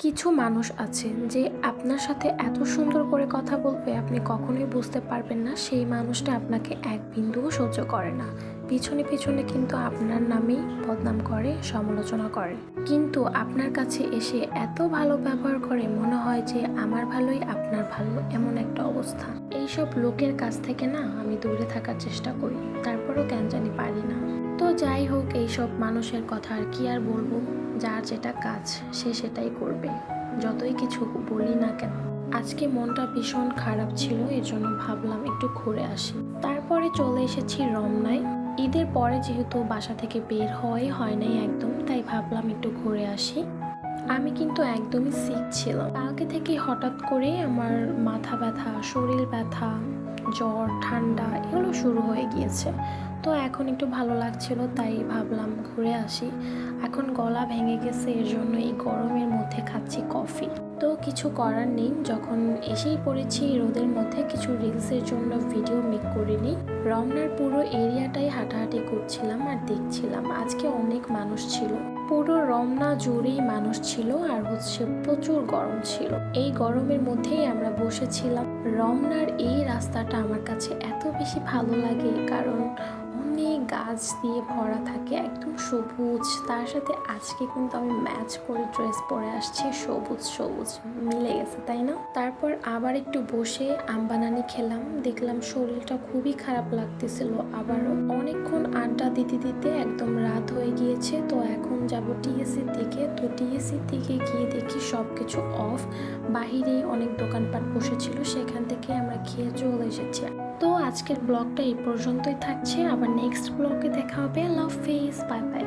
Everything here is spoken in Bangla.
কিছু মানুষ আছে যে আপনার সাথে এত সুন্দর করে কথা বলবে আপনি কখনোই বুঝতে পারবেন না সেই মানুষটা আপনাকে এক বিন্দুও সহ্য করে না। পিছনে পিছনে কিন্তু আপনার নামেই বদনাম করে, সমালোচনা করে, কিন্তু আপনার কাছে এসে এত ভালো ব্যবহার করে মনে হয় যে আমার ভালোই আপনার ভালো, এমন একটা অবস্থা। এইসব লোকের কাছ থেকে না আমি দূরে থাকার চেষ্টা করি, তারপরও কেন জানি পারি না। তো যাই হোক, এইসব মানুষের কথা আর কি আর বলবো, যার যেটা কাজ সে সেটাই করবে, যতই কিছু বলি না কেন। আজকে মনটা ভীষণ খারাপ ছিল, এর জন্য ভাবলাম একটু ঘুরে আসি। তারপরে চলে এসেছি রমনায়। ঈদের পরে যেহেতু বাসা থেকে বের হয় নাই একদম, তাই ভাবলাম একটু ঘুরে আসি। আমি কিন্তু একদমই সিক ছিলাম, কালকে থেকে হঠাৎ করে আমার মাথা ব্যথা, শরীর ব্যথা, জ্বর, ঠান্ডা এগুলো শুরু হয়ে গিয়েছে। তো এখন একটু ভালো লাগছিল, তাই ভাবলাম ঘুরে আসি। এখন গলা ভেঙে গেছে, এর জন্য এই গরমের মধ্যে খাচ্ছি কফি। তো কিছু করার নেই, যখন এসেই পড়েছি রোদের মধ্যে, কিছু রিলসের জন্য ভিডিও মেক করিনি। রমনার পুরো এরিয়াটাই হাঁটাহাঁটি করছিলাম আর দেখছিলাম। আজকে অনেক মানুষ ছিল, পুরো রমনা জুড়েই মানুষ ছিল, আর প্রচুর গরম ছিল। এই গরমের মধ্যেই আমরা বসেছিলাম। রমনার এই রাস্তাটা আমার কাছে এত বেশি ভালো লাগে, কারণ অনেক গাছ দিয়ে ভরা থাকে, একদম সবুজ। তার সাথে আজকে কিন্তু আমি ম্যাচ করে ড্রেস পরে আসছি, সবুজ সবুজ মিলে গেছে, তাই না? তারপর আবার একটু বসে আম বানানি খেলাম, দেখলাম শরীরটা খুবই খারাপ লাগতেছিল। আবারও অনেকক্ষণ আড্ডা দিতে দিতে একদম রাত হয়ে গিয়েছে। তো এখন যাব টিএসসির দিকে। তো টিএসসির দিকে গিয়ে দেখি সব কিছু অফ, বাহিরেই অনেক দোকানপাট বসেছিল, সেখান থেকে আমরা খেয়ে চলে এসেছি। তো আজকের ব্লগটা এই পর্যন্তই থাকছে, আবার নেক্সট ব্লগে দেখা হবে। আল্লাহ হাফেজ, বাই বাই।